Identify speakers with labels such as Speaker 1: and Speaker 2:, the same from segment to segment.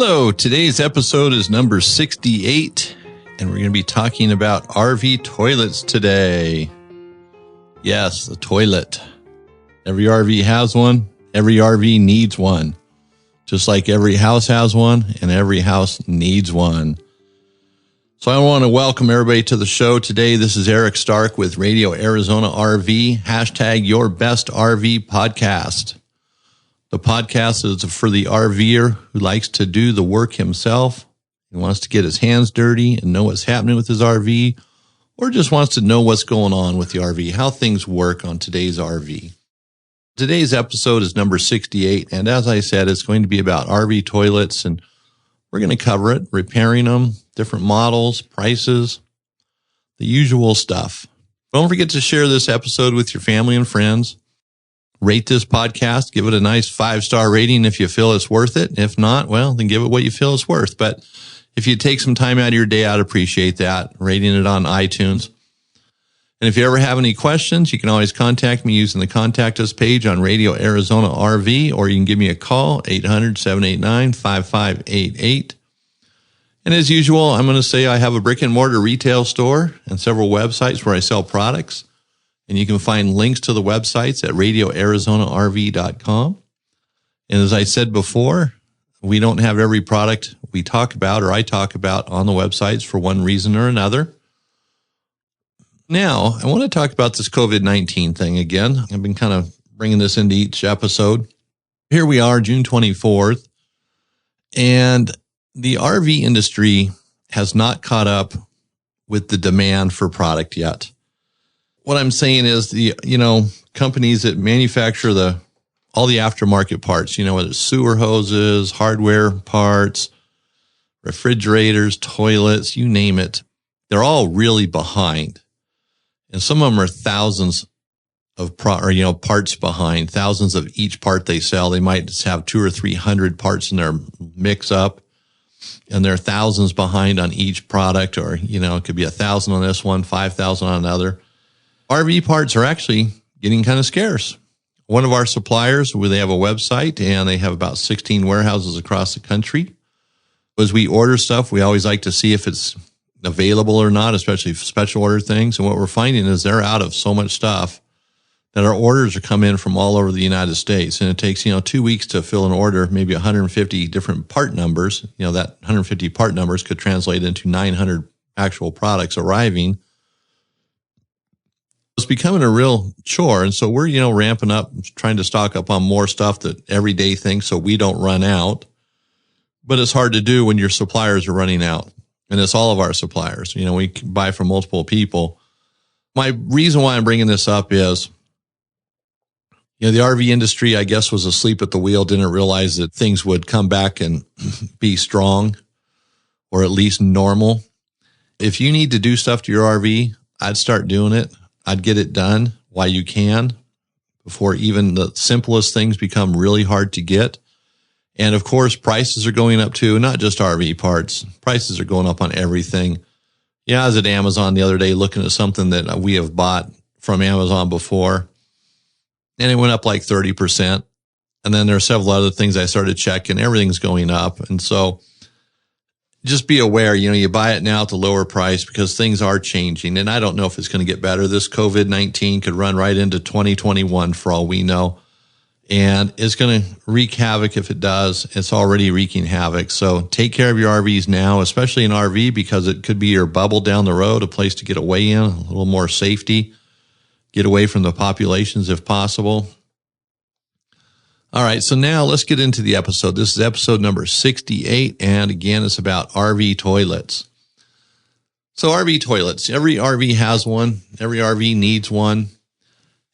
Speaker 1: Hello, today's episode is number 68, and we're going to be talking about RV toilets today. Yes, the toilet. Every RV has one. Every RV needs one. Just like every house has one, and every house needs one. So I want to welcome everybody to the show today. This is Eric Stark with Radio Arizona RV, hashtag Your Best RV Podcast. The podcast is for the RVer who likes to do the work himself. He wants to get his hands dirty and know what's happening with his RV, or just wants to know what's going on with the RV, how things work on today's RV. Today's episode is number 68, and as I said, it's going to be about RV toilets, and we're going to cover it, repairing them, different models, prices, the usual stuff. Don't forget to share this episode with your family and friends. Rate this podcast, give it a nice 5-star rating if you feel it's worth it. If not, well, then give it what you feel it's worth. But if you take some time out of your day, I'd appreciate that, rating it on iTunes. And if you ever have any questions, you can always contact me using the Contact Us page on Radio Arizona RV, or you can give me a call, 800-789-5588. And as usual, I'm going to say I have a brick and mortar retail store and several websites where I sell products. And you can find links to the websites at radioarizonarv.com. And as I said before, we don't have every product we talk about or I talk about on the websites for one reason or another. Now, I want to talk about this COVID-19 thing again. I've been kind of bringing this into each episode. Here we are, June 24th, and the RV industry has not caught up with the demand for product yet. What I'm saying is the, companies that manufacture all the aftermarket parts, whether it's sewer hoses, hardware parts, refrigerators, toilets, you name it, they're all really behind. And some of them are thousands of parts behind, thousands of each part they sell. They might just have 200 or 300 parts in their mix up, and they're thousands behind on each product, or, it could be 1,000 on this one, 5,000 on another. RV parts are actually getting kind of scarce. One of our suppliers, they have a website and they have about 16 warehouses across the country. As we order stuff, we always like to see if it's available or not, especially special order things. And what we're finding is they're out of so much stuff that our orders are coming in from all over the United States. And it takes, 2 weeks to fill an order, maybe 150 different part numbers. That 150 part numbers could translate into 900 actual products arriving. It's becoming a real chore. And so we're, ramping up, trying to stock up on more stuff, that everyday things, so we don't run out. But it's hard to do when your suppliers are running out. And it's all of our suppliers. We buy from multiple people. My reason why I'm bringing this up is, the RV industry, I guess, was asleep at the wheel, didn't realize that things would come back and be strong, or at least normal. If you need to do stuff to your RV, I'd start doing it. I'd get it done while you can, before even the simplest things become really hard to get. And of course, prices are going up too, not just RV parts. Prices are going up on everything. I was at Amazon the other day looking at something that we have bought from Amazon before, and it went up like 30%. And then there are several other things I started checking. Everything's going up. And so just be aware, you buy it now at the lower price because things are changing. And I don't know if it's going to get better. This COVID-19 could run right into 2021 for all we know. And it's going to wreak havoc if it does. It's already wreaking havoc. So take care of your RVs now, especially an RV, because it could be your bubble down the road, a place to get away in, a little more safety, get away from the populations if possible. All right, so now let's get into the episode. This is episode number 68, and again, it's about RV toilets. So RV toilets, every RV has one. Every RV needs one.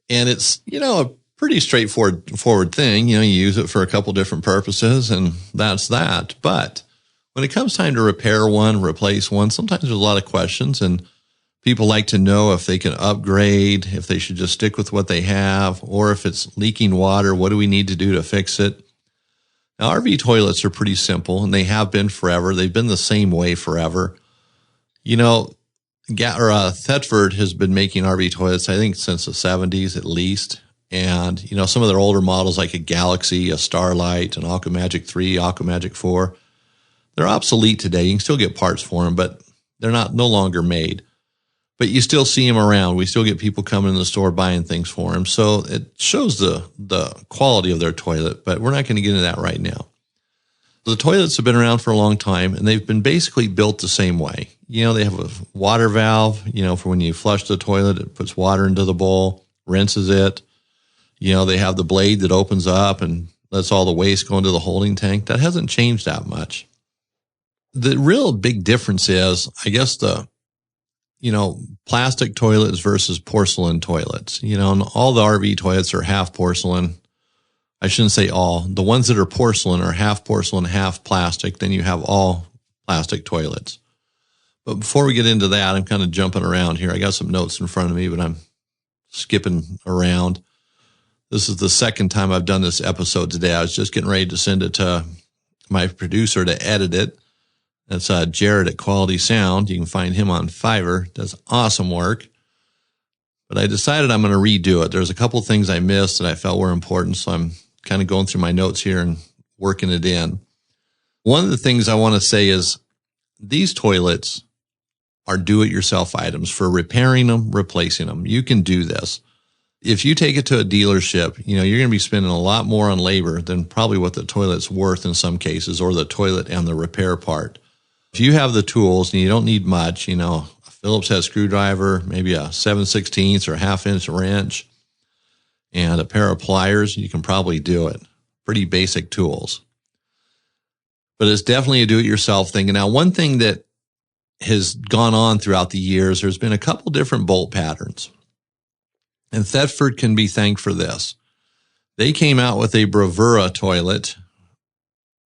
Speaker 1: And it's, a pretty straightforward thing. You use it for a couple different purposes, and that's that. But when it comes time to repair one, replace one, sometimes there's a lot of questions, and people like to know if they can upgrade, if they should just stick with what they have, or if it's leaking water, what do we need to do to fix it? Now, RV toilets are pretty simple, and they have been forever. They've been the same way forever. Thetford has been making RV toilets, I think, since the 70s at least. And, some of their older models like a Galaxy, a Starlight, an Aquamagic 3, Aquamagic 4, They're obsolete today. You can still get parts for them, but they're no longer made. But you still see them around. We still get people coming in the store buying things for them. So it shows the quality of their toilet, but we're not going to get into that right now. The toilets have been around for a long time, and they've been basically built the same way. They have a water valve, for when you flush the toilet, it puts water into the bowl, rinses it. They have the blade that opens up and lets all the waste go into the holding tank. That hasn't changed that much. The real big difference is, I guess, plastic toilets versus porcelain toilets. And all the RV toilets are half porcelain. I shouldn't say all. The ones that are porcelain are half porcelain, half plastic. Then you have all plastic toilets. But before we get into that, I'm kind of jumping around here. I got some notes in front of me, but I'm skipping around. This is the second time I've done this episode today. I was just getting ready to send it to my producer to edit it. That's Jared at Quality Sound. You can find him on Fiverr. Does awesome work. But I decided I'm going to redo it. There's a couple things I missed that I felt were important, so I'm kind of going through my notes here and working it in. One of the things I want to say is these toilets are do-it-yourself items for repairing them, replacing them. You can do this. If you take it to a dealership, you're going to be spending a lot more on labor than probably what the toilet's worth in some cases, or the toilet and the repair part. If you have the tools and you don't need much, a Phillips head screwdriver, maybe a 7/16 or a 1/2-inch wrench, and a pair of pliers, you can probably do it. Pretty basic tools. But it's definitely a do-it-yourself thing. And now one thing that has gone on throughout the years, there's been a couple different bolt patterns. And Thetford can be thanked for this. They came out with a Bravura toilet.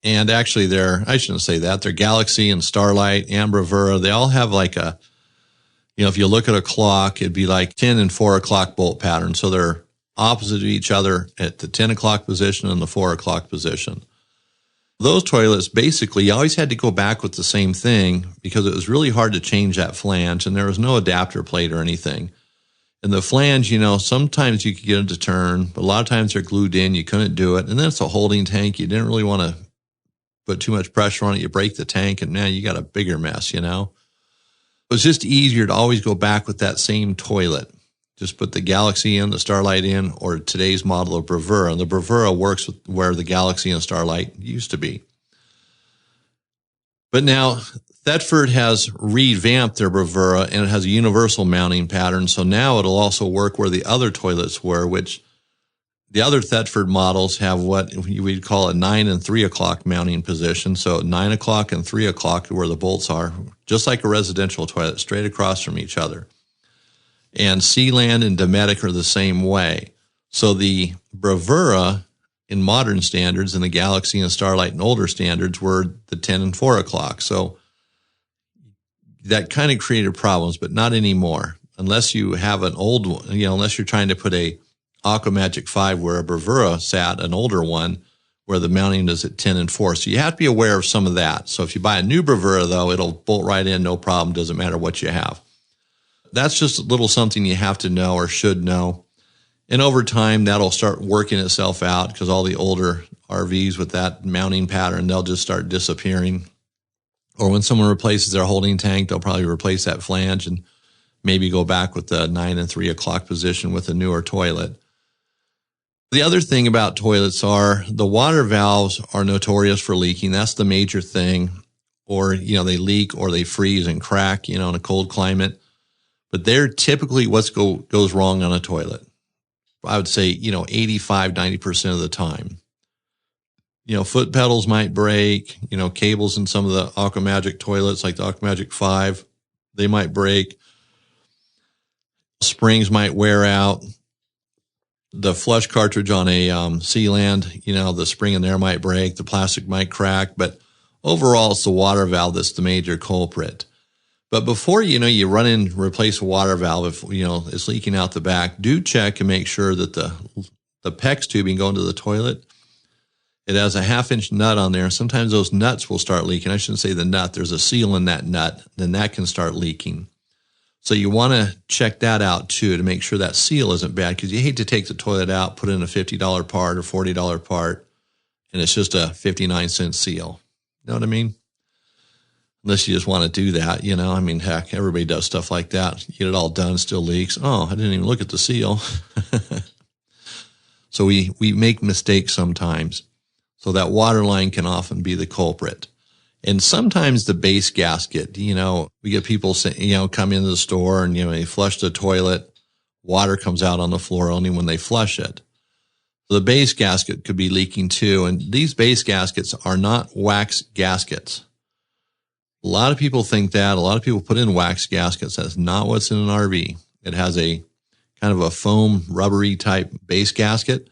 Speaker 1: And actually I shouldn't say that, they're Galaxy and Starlight and Bravura. They all have like a, if you look at a clock, it'd be like 10 and 4 o'clock bolt pattern. So they're opposite of each other at the 10 o'clock position and the 4 o'clock position. Those toilets, basically, you always had to go back with the same thing because it was really hard to change that flange, and there was no adapter plate or anything. And the flange, sometimes you could get it to turn, but a lot of times they're glued in. You couldn't do it. And then it's a holding tank. You didn't really want to put too much pressure on it. You break the tank, and now you got a bigger mess, It was just easier to always go back with that same toilet. Just put the Galaxy in, the Starlight in, or today's model of Bravura. And the Bravura works with where the Galaxy and Starlight used to be. But now Thetford has revamped their Bravura, and it has a universal mounting pattern. So now it'll also work where the other toilets were, which the other Thetford models have what we'd call a 9 and 3 o'clock mounting position. So 9 o'clock and 3 o'clock are where the bolts are, just like a residential toilet, straight across from each other. And Sealand and Dometic are the same way. So the Bravura in modern standards and the Galaxy and Starlight in older standards were the 10 and 4 o'clock. So that kind of created problems, but not anymore. Unless you have an old one, unless you're trying to put a Aquamagic 5 where a Bravura sat, an older one, where the mounting is at 10 and 4. So you have to be aware of some of that. So if you buy a new Bravura, though, it'll bolt right in, no problem, doesn't matter what you have. That's just a little something you have to know or should know. And over time, that'll start working itself out because all the older RVs with that mounting pattern, they'll just start disappearing. Or when someone replaces their holding tank, they'll probably replace that flange and maybe go back with the 9 and 3 o'clock position with a newer toilet. The other thing about toilets are the water valves are notorious for leaking. That's the major thing. Or, they leak or they freeze and crack, in a cold climate. But they're typically what goes wrong on a toilet. I would say, 85, 90% of the time. Foot pedals might break, cables in some of the Aquamagic toilets, like the Aquamagic 5, they might break. Springs might wear out. The flush cartridge on a Sealand, the spring in there might break. The plastic might crack. But overall, it's the water valve that's the major culprit. But before, you run in and replace a water valve, if, it's leaking out the back, do check and make sure that the PEX tubing going to the toilet, it has a 1/2-inch nut on there. Sometimes those nuts will start leaking. I shouldn't say the nut. There's a seal in that nut. Then that can start leaking. So you want to check that out, too, to make sure that seal isn't bad, because you hate to take the toilet out, put in a $50 part or $40 part, and it's just a 59-cent seal. You know what I mean? unless you just want to do that, you know. I mean, heck, everybody does stuff like that. You get it all done, still leaks. Oh, I didn't even look at the seal. So we make mistakes sometimes. So that water line can often be the culprit. And sometimes the base gasket, you know, we get people say, you know, come into the store and, you know, they flush the toilet, water comes out on the floor only when they flush it. So the base gasket could be leaking too. And these base gaskets are not wax gaskets. A lot of people think that. A lot of people put in wax gaskets. That's not what's in an RV. It has a kind of a foam, rubbery type base gasket,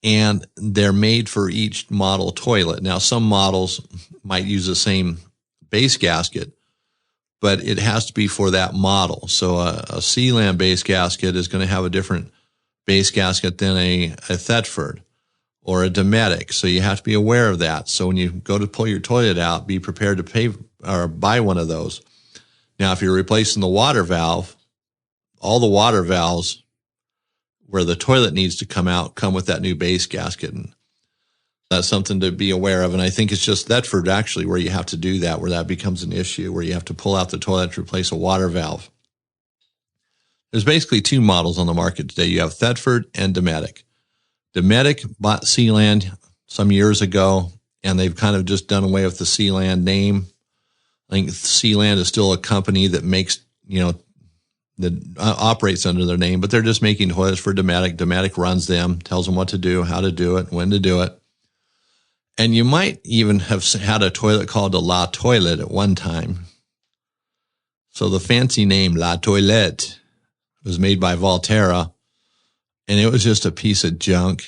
Speaker 1: and they're made for each model toilet. Now, some models might use the same base gasket, but it has to be for that model. So a Sealand base gasket is going to have a different base gasket than a Thetford or a Dometic. So you have to be aware of that. So when you go to pull your toilet out, be prepared to pay or buy one of those. Now, if you're replacing the water valve, all the water valves where the toilet needs to come out come with that new base gasket. And that's something to be aware of. And I think it's just Thetford actually where you have to do that, where that becomes an issue, where you have to pull out the toilet to replace a water valve. There's basically two models on the market today. You have Thetford and Dometic. Dometic bought Sealand some years ago, and they've kind of just done away with the Sealand name. I think Sealand is still a company that makes, you know, that operates under their name, but they're just making toilets for Dometic. Dometic runs them, tells them what to do, how to do it, when to do it. And you might even have had a toilet called a La Toilette at one time. So the fancy name La Toilette was made by Volterra, and it was just a piece of junk.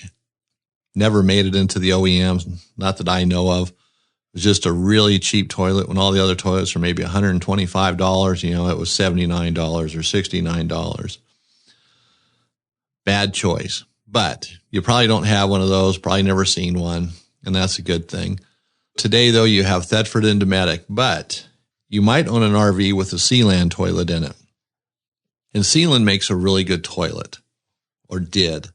Speaker 1: Never made it into the OEMs, not that I know of. It was just a really cheap toilet when all the other toilets were maybe $125. You know, it was $79 or $69. Bad choice. But you probably don't have one of those, probably never seen one, and that's a good thing. Today, though, you have Thetford and Dometic, but you might own an RV with a Sealand toilet in it. And Sealand makes a really good toilet, or did.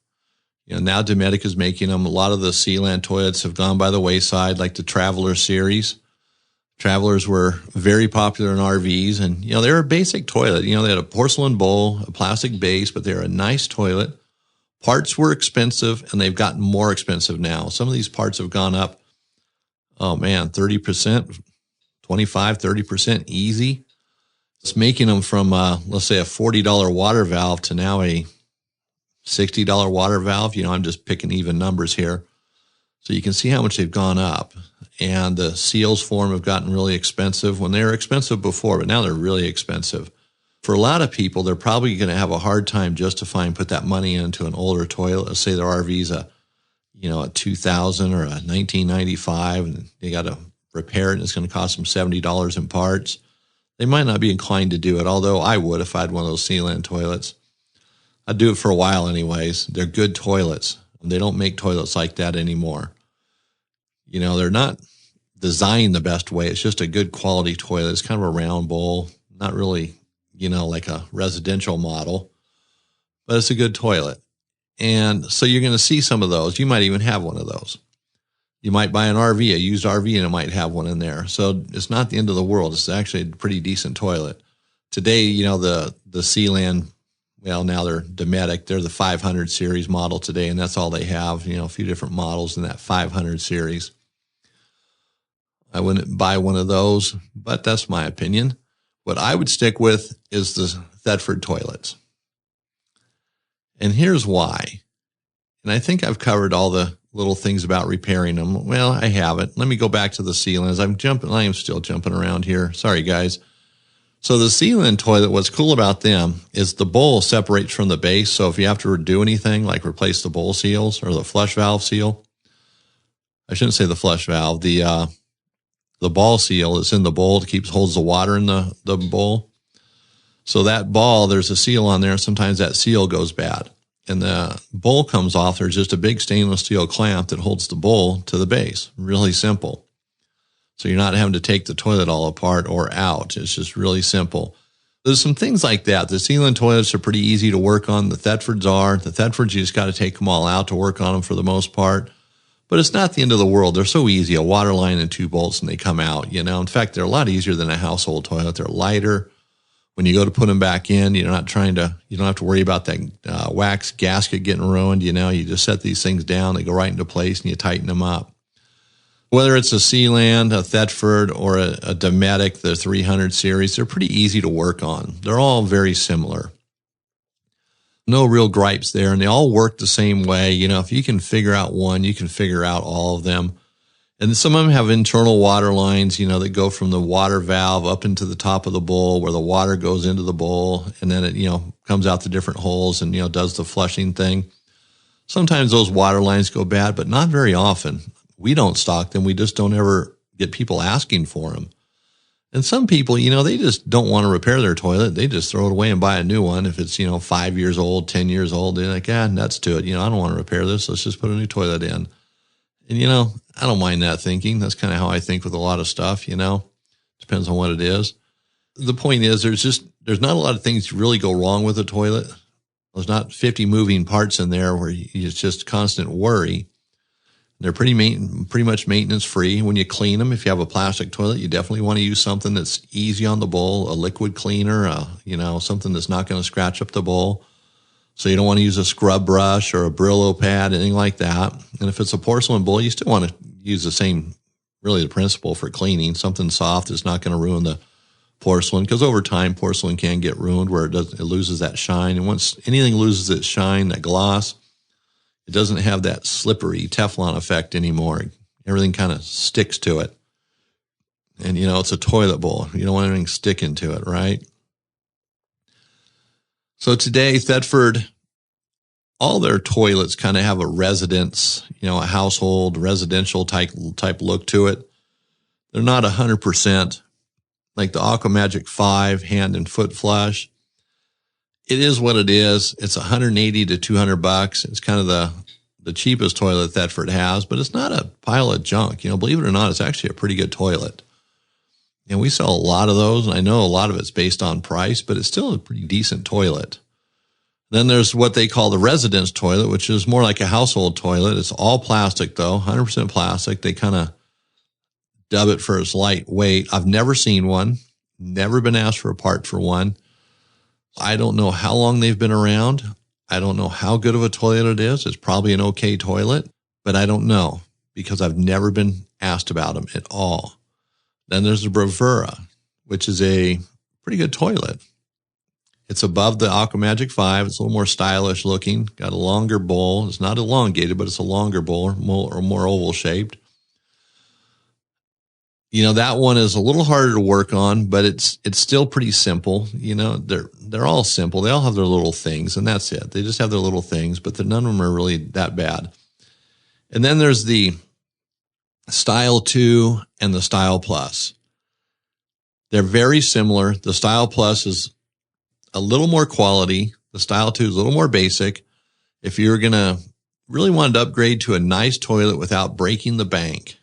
Speaker 1: You know, now Dometic is making them. A lot of the Sealand toilets have gone by the wayside, like the Traveler series. Travelers were very popular in RVs, and, you know, they were a basic toilet. You know, they had a porcelain bowl, a plastic base, but they were a nice toilet. Parts were expensive, and they've gotten more expensive now. Some of these parts have gone up, oh man, 30%, 25, 30% easy. It's making them from, let's say, a $40 water valve to now a $60 water valve. You know, I'm just picking even numbers here. So you can see how much they've gone up. And the seals for them have gotten really expensive when they were expensive before, but now they're really expensive. For a lot of people, they're probably going to have a hard time justifying put that money into an older toilet. Let's say their RV's a 2000 or a 1995, and they got to repair it, and it's going to cost them $70 in parts. They might not be inclined to do it, although I would if I had one of those Sealand toilets. I'd do it for a while anyways. They're good toilets. They don't make toilets like that anymore. You know, they're not designed the best way. It's just a good quality toilet. It's kind of a round bowl, not really, you know, like a residential model, but it's a good toilet. And so you're going to see some of those. You might even have one of those. You might buy an RV, a used RV, and it might have one in there. So it's not the end of the world. It's actually a pretty decent toilet. Today, you know, the Sealand, well, now they're Dometic. They're the 500 series model today, and that's all they have. You know, a few different models in that 500 series. I wouldn't buy one of those, but that's my opinion. What I would stick with is the Thetford toilets. And here's why. And I think I've covered all the little things about repairing them. Well, I haven't. Let me go back to the Sealands. I am still jumping around here. Sorry, guys. So the Sealand toilet, what's cool about them is the bowl separates from the base. So if you have to do anything like replace the bowl seals or the flush valve seal, I shouldn't say the flush valve, the ball seal is in the bowl that holds the water in the bowl. So that ball, there's a seal on there. Sometimes that seal goes bad and the bowl comes off. There's just a big stainless steel clamp that holds the bowl to the base. Really simple. So you're not having to take the toilet all apart or out. It's just really simple. There's some things like that. The Sealand toilets are pretty easy to work on. The Thetfords are. The Thetfords, you just got to take them all out to work on them for the most part. But it's not the end of the world. They're so easy, a water line and 2 bolts, and they come out, you know. In fact, they're a lot easier than a household toilet. They're lighter. When you go to put them back in, you don't have to worry about that wax gasket getting ruined. You know, you just set these things down, they go right into place, and you tighten them up. Whether it's a Sealand, a Thetford, or a Dometic, the 300 series, they're pretty easy to work on. They're all very similar. No real gripes there, and they all work the same way. You know, if you can figure out one, you can figure out all of them. And some of them have internal water lines, you know, that go from the water valve up into the top of the bowl where the water goes into the bowl, and then it, you know, comes out the different holes and, you know, does the flushing thing. Sometimes those water lines go bad, but not very often. We don't stock them. We just don't ever get people asking for them. And some people, you know, they just don't want to repair their toilet. They just throw it away and buy a new one. If it's, you know, 5 years old, 10 years old, they're like, nuts to it. You know, I don't want to repair this. Let's just put a new toilet in. And, you know, I don't mind that thinking. That's kind of how I think with a lot of stuff, you know. Depends on what it is. The point is there's not a lot of things really go wrong with a toilet. There's not 50 moving parts in there where it's just constant worry. They're pretty much maintenance free. When you clean them, if you have a plastic toilet, you definitely want to use something that's easy on the bowl, a liquid cleaner, you know, something that's not going to scratch up the bowl. So you don't want to use a scrub brush or a Brillo pad, anything like that. And if it's a porcelain bowl, you still want to use the same, really the principle for cleaning, something soft that's not going to ruin the porcelain, because over time porcelain can get ruined where it loses that shine. And once anything loses its shine, that gloss, it doesn't have that slippery Teflon effect anymore. Everything kind of sticks to it. And, you know, it's a toilet bowl. You don't want anything sticking to it, right? So today, Thetford, all their toilets kind of have a residence, you know, a household, residential type look to it. They're not 100% like the Aquamagic 5 hand and foot flush. It is what it is. It's $180 to $200. It's kind of the cheapest toilet Thetford has, but it's not a pile of junk. You know, believe it or not, it's actually a pretty good toilet. And we sell a lot of those, and I know a lot of it's based on price, but it's still a pretty decent toilet. Then there's what they call the residence toilet, which is more like a household toilet. It's all plastic, though, 100% plastic. They kind of dub it for its lightweight. I've never seen one, never been asked for a part for one. I don't know how long they've been around. I don't know how good of a toilet it is. It's probably an okay toilet, but I don't know because I've never been asked about them at all. Then there's the Bravura, which is a pretty good toilet. It's above the Aquamagic 5. It's a little more stylish looking, got a longer bowl. It's not elongated, but it's a longer bowl or more oval shaped. You know, that one is a little harder to work on, but it's still pretty simple. You know, they're all simple. They all have their little things, and that's it. They just have their little things, but none of them are really that bad. And then there's the Style 2 and the Style Plus. They're very similar. The Style Plus is a little more quality. The Style 2 is a little more basic. If you're going to really want to upgrade to a nice toilet without breaking the bank,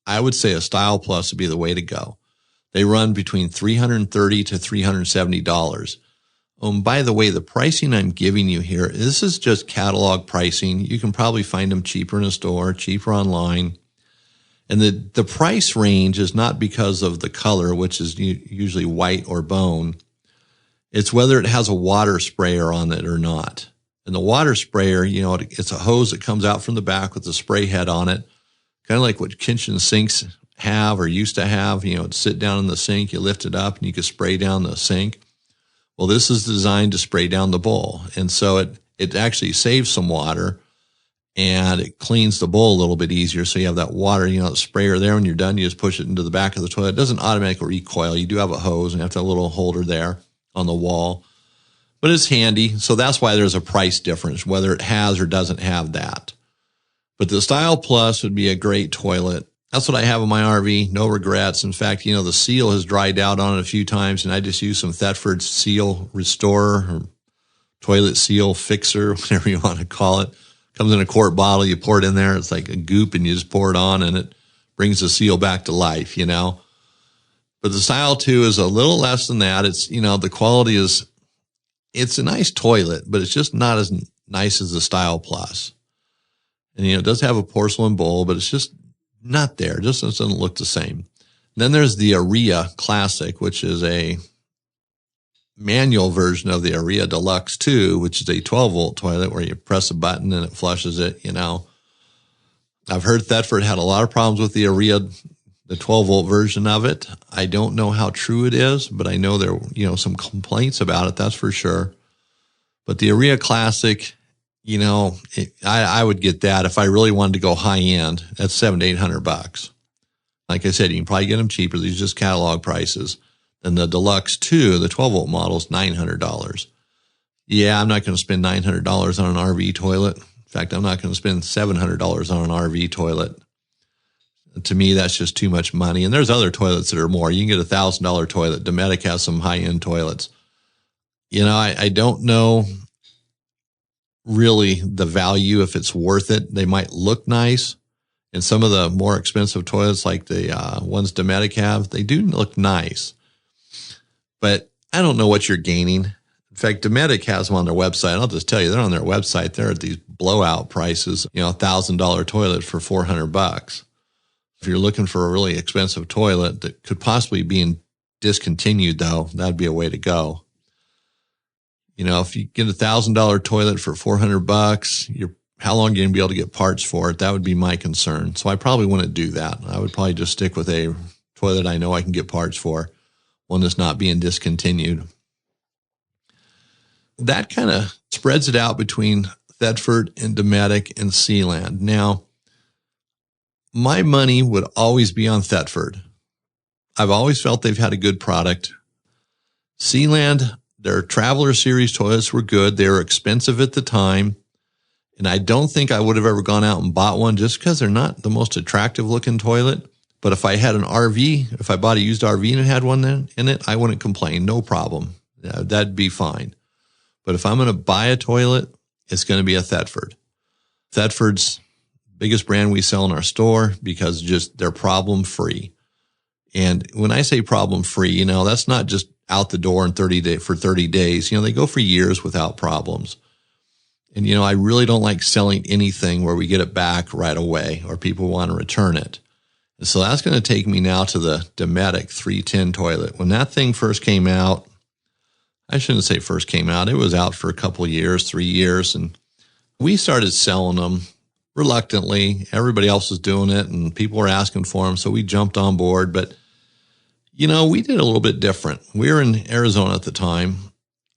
Speaker 1: I would say a Style Plus would be the way to go. They run between $330 to $370. By the way, the pricing I'm giving you here, this is just catalog pricing. You can probably find them cheaper in a store, cheaper online. And the price range is not because of the color, which is usually white or bone. It's whether it has a water sprayer on it or not. And the water sprayer, you know, it's a hose that comes out from the back with a spray head on it. Kind of like what kitchen sinks have or used to have, you know, it'd sit down in the sink, you lift it up and you can spray down the sink. Well, this is designed to spray down the bowl. And so it actually saves some water and it cleans the bowl a little bit easier. So you have that water, you know, the sprayer there. When you're done, you just push it into the back of the toilet. It doesn't automatically recoil. You do have a hose and you have to have a little holder there on the wall, but it's handy. So that's why there's a price difference, whether it has or doesn't have that. But the Style Plus would be a great toilet. That's what I have in my RV. No regrets. In fact, you know, the seal has dried out on it a few times, and I just use some Thetford Seal Restorer or Toilet Seal Fixer, whatever you want to call it. Comes in a quart bottle. You pour it in there. It's like a goop, and you just pour it on, and it brings the seal back to life, you know. But the Style 2 is a little less than that. It's, you know, the quality is, it's a nice toilet, but it's just not as nice as the Style Plus. And, it does have a porcelain bowl, but it's just not there. It just doesn't look the same. Then there's the Aria Classic, which is a manual version of the Aria Deluxe 2, which is a 12-volt toilet where you press a button and it flushes it, I've heard Thetford had a lot of problems with the Aria, the 12-volt version of it. I don't know how true it is, but I know there are, some complaints about it, that's for sure. But the Aria Classic, I would get that if I really wanted to go high end. That's $700 to $800. Like I said, you can probably get them cheaper. These are just catalog prices. Then the Deluxe 2, the 12-volt model, is $900. Yeah, I'm not going to spend $900 on an RV toilet. In fact, I'm not going to spend $700 on an RV toilet. To me, that's just too much money. And there's other toilets that are more. You can get a $1,000 toilet. Dometic has some high-end toilets. I don't know really the value, if it's worth it. They might look nice. And some of the more expensive toilets, like the ones Dometic have, they do look nice. But I don't know what you're gaining. In fact, Dometic has them on their website. I'll just tell you, they're on their website. They're at these blowout prices, $1,000 toilet for $400. If you're looking for a really expensive toilet that could possibly be discontinued, though, that'd be a way to go. If you get $1,000 toilet for $400, how long are you going to be able to get parts for it? That would be my concern. So I probably wouldn't do that. I would probably just stick with a toilet I know I can get parts for, one that's not being discontinued. That kind of spreads it out between Thetford and Dometic and Sealand. Now, my money would always be on Thetford. I've always felt they've had a good product. Sealand, their Traveler Series toilets were good. They were expensive at the time. And I don't think I would have ever gone out and bought one just because they're not the most attractive looking toilet. But if I had an RV, if I bought a used RV and it had one in it, I wouldn't complain. No problem. That'd be fine. But if I'm going to buy a toilet, it's going to be a Thetford. Thetford's biggest brand we sell in our store because just they're problem free. And when I say problem free, that's not just out the door in 30 days. They go for years without problems. And, I really don't like selling anything where we get it back right away or people want to return it. And so that's going to take me now to the Dometic 310 toilet. When that thing first came out, I shouldn't say first came out. It was out for a couple of years, 3 years. And we started selling them reluctantly. Everybody else was doing it and people were asking for them. So we jumped on board. But, we did a little bit different. We were in Arizona at the time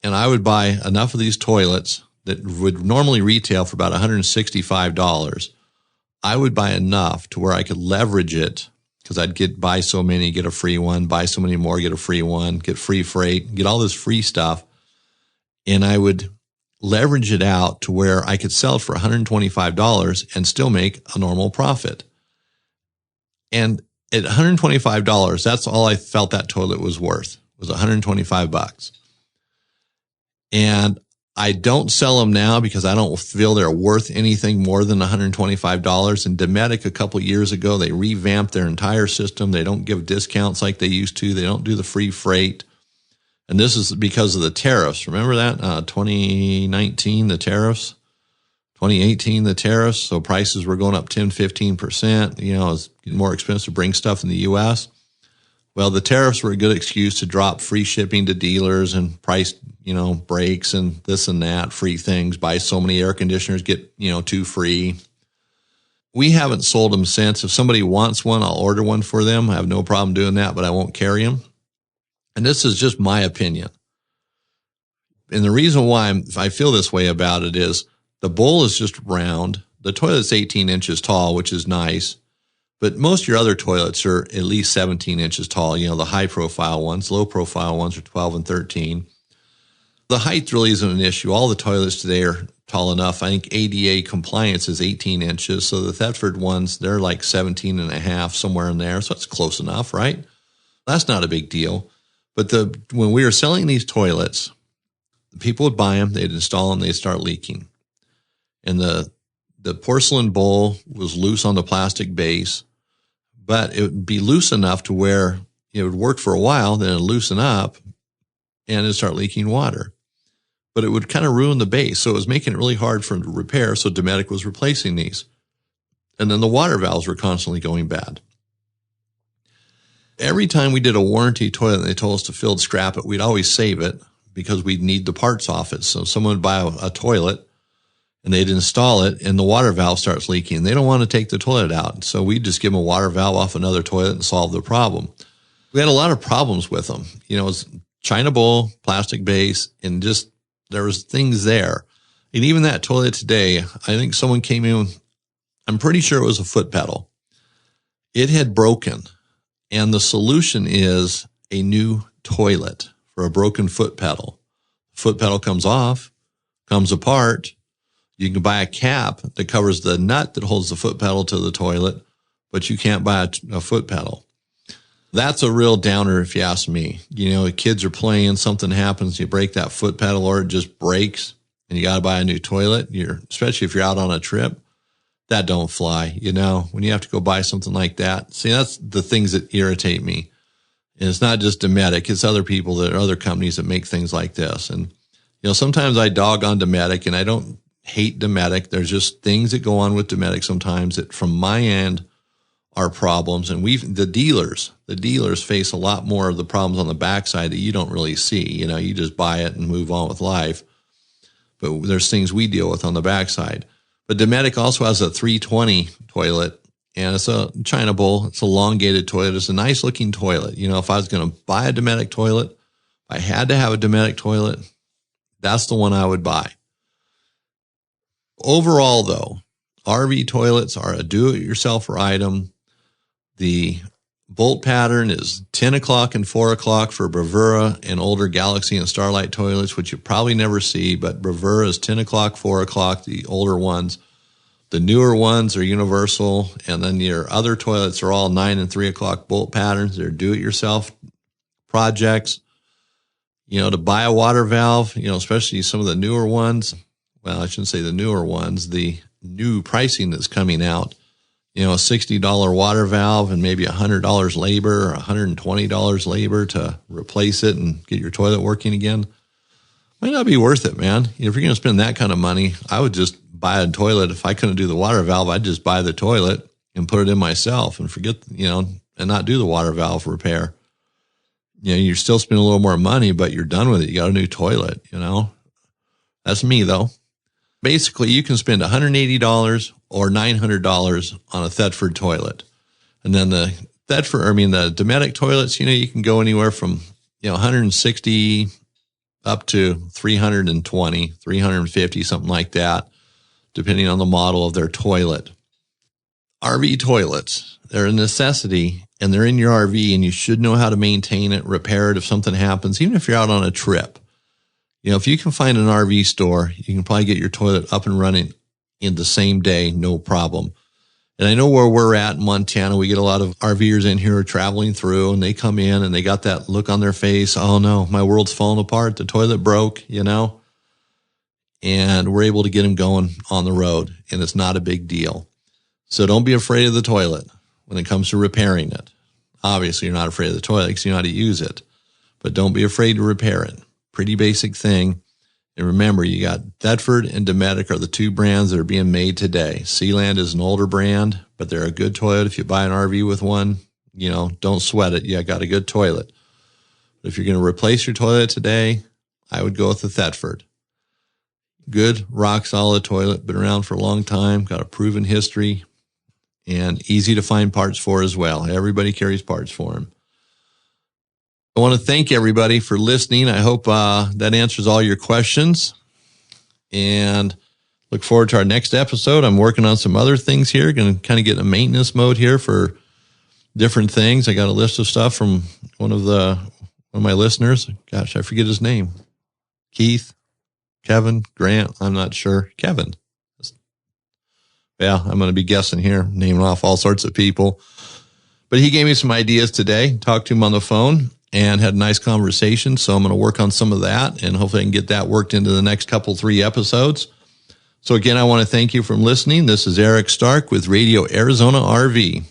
Speaker 1: and I would buy enough of these toilets that would normally retail for about $165. I would buy enough to where I could leverage it because I'd buy so many, get a free one, buy so many more, get a free one, get free freight, get all this free stuff. And I would leverage it out to where I could sell it for $125 and still make a normal profit. And at $125, that's all I felt that toilet was worth, was $125. And I don't sell them now because I don't feel they're worth anything more than $125. And Dometic a couple of years ago, they revamped their entire system. They don't give discounts like they used to. They don't do the free freight. And this is because of the tariffs. Remember that? 2019, the tariffs. 2018, the tariffs. So prices were going up 10, 15%. It's getting more expensive to bring stuff in the U.S. Well, the tariffs were a good excuse to drop free shipping to dealers and price, breaks and this and that, free things, buy so many air conditioners, get, 2 free. We haven't sold them since. If somebody wants one, I'll order one for them. I have no problem doing that, but I won't carry them. And this is just my opinion. And the reason why I feel this way about it is the bowl is just round. The toilet's 18 inches tall, which is nice. But most of your other toilets are at least 17 inches tall. The high profile ones, low profile ones are 12 and 13. The height really isn't an issue. All the toilets today are tall enough. I think ADA compliance is 18 inches. So the Thetford ones, they're like 17 and a half, somewhere in there. So it's close enough, right? That's not a big deal. But when we were selling these toilets, people would buy them, they'd install them, they'd start leaking. And the porcelain bowl was loose on the plastic base, but it would be loose enough to where it would work for a while, then it'd loosen up and it'd start leaking water. But it would kind of ruin the base. So it was making it really hard for them to repair. So Dometic was replacing these. And then the water valves were constantly going bad. Every time we did a warranty toilet and they told us to field scrap it, we'd always save it because we'd need the parts off it. So someone would buy a toilet and they'd install it and the water valve starts leaking. They don't want to take the toilet out. So we just give them a water valve off another toilet and solve the problem. We had a lot of problems with them. You know, it was China bowl, plastic base, and just there was things there. And even that toilet today, I think someone came in, I'm pretty sure it was a foot pedal. It had broken. And the solution is a new toilet for a broken foot pedal. Foot pedal comes off, comes apart. You can buy a cap that covers the nut that holds the foot pedal to the toilet, but you can't buy a foot pedal. That's a real downer if you ask me. You know, kids are playing, something happens, you break that foot pedal or it just breaks and you got to buy a new toilet. Especially if you're out on a trip. That don't fly, you know, when you have to go buy something like that. See, that's the things that irritate me. And it's not just Dometic, it's other people that are other companies that make things like this. And, you know, sometimes I dog on Dometic and I don't hate Dometic. There's just things that go on with Dometic sometimes that from my end are problems. And the dealers face a lot more of the problems on the backside that you don't really see. You know, you just buy it and move on with life. But there's things we deal with on the backside. But Dometic also has a 320 toilet, and it's a China bowl. It's a elongated toilet. It's a nice looking toilet. You know, if I was going to buy a Dometic toilet, if I had to have a Dometic toilet, that's the one I would buy. Overall, though, RV toilets are a do-it-yourselfer item. The bolt pattern is 10 o'clock and 4 o'clock for Bravura and older Galaxy and Starlight toilets, which you probably never see, but Bravura is 10 o'clock, 4 o'clock, the older ones. The newer ones are universal, and then your other toilets are all 9 and 3 o'clock bolt patterns. They're do-it-yourself projects. You know, to buy a water valve, you know, especially some of the newer ones, well, I shouldn't say the newer ones, the new pricing that's coming out, you know, a $60 water valve and maybe $100 labor or $120 labor to replace it and get your toilet working again. Might not be worth it, man. You know, if you're going to spend that kind of money, I would just buy a toilet. If I couldn't do the water valve, I'd just buy the toilet and put it in myself and forget, you know, and not do the water valve repair. You know, you're still spending a little more money, but you're done with it. You got a new toilet, you know. That's me, though. Basically, you can spend $180 or $900 on a Thetford toilet. And then the Dometic toilets, you know, you can go anywhere from, you know, 160 up to 320, 350, something like that, depending on the model of their toilet. RV toilets, they're a necessity, and they're in your RV, and you should know how to maintain it, repair it if something happens, even if you're out on a trip. You know, if you can find an RV store, you can probably get your toilet up and running in the same day, no problem. And I know where we're at in Montana, we get a lot of RVers in here traveling through, and they come in and they got that look on their face. Oh no, my world's falling apart. The toilet broke, you know, and we're able to get them going on the road, and it's not a big deal. So don't be afraid of the toilet when it comes to repairing it. Obviously, you're not afraid of the toilet because you know how to use it, but don't be afraid to repair it. Pretty basic thing. And remember, you got Thetford and Dometic are the two brands that are being made today. Sealand is an older brand, but they're a good toilet. If you buy an RV with one, you know, don't sweat it. You got a good toilet. But if you're going to replace your toilet today, I would go with the Thetford. Good, rock solid toilet, been around for a long time, got a proven history, and easy to find parts for as well. Everybody carries parts for them. I want to thank everybody for listening. I hope that answers all your questions, and look forward to our next episode. I'm working on some other things here, going to kind of get in a maintenance mode here for different things. I got a list of stuff from one of my listeners. Gosh, I forget his name. Keith, Kevin, Grant. I'm not sure. Kevin. Yeah, I'm going to be guessing here, naming off all sorts of people. But he gave me some ideas today. Talked to him on the phone and had a nice conversation. So I'm going to work on some of that, and hopefully I can get that worked into the next 3 episodes. So again, I want to thank you for listening. This is Eric Stark with Radio Arizona RV.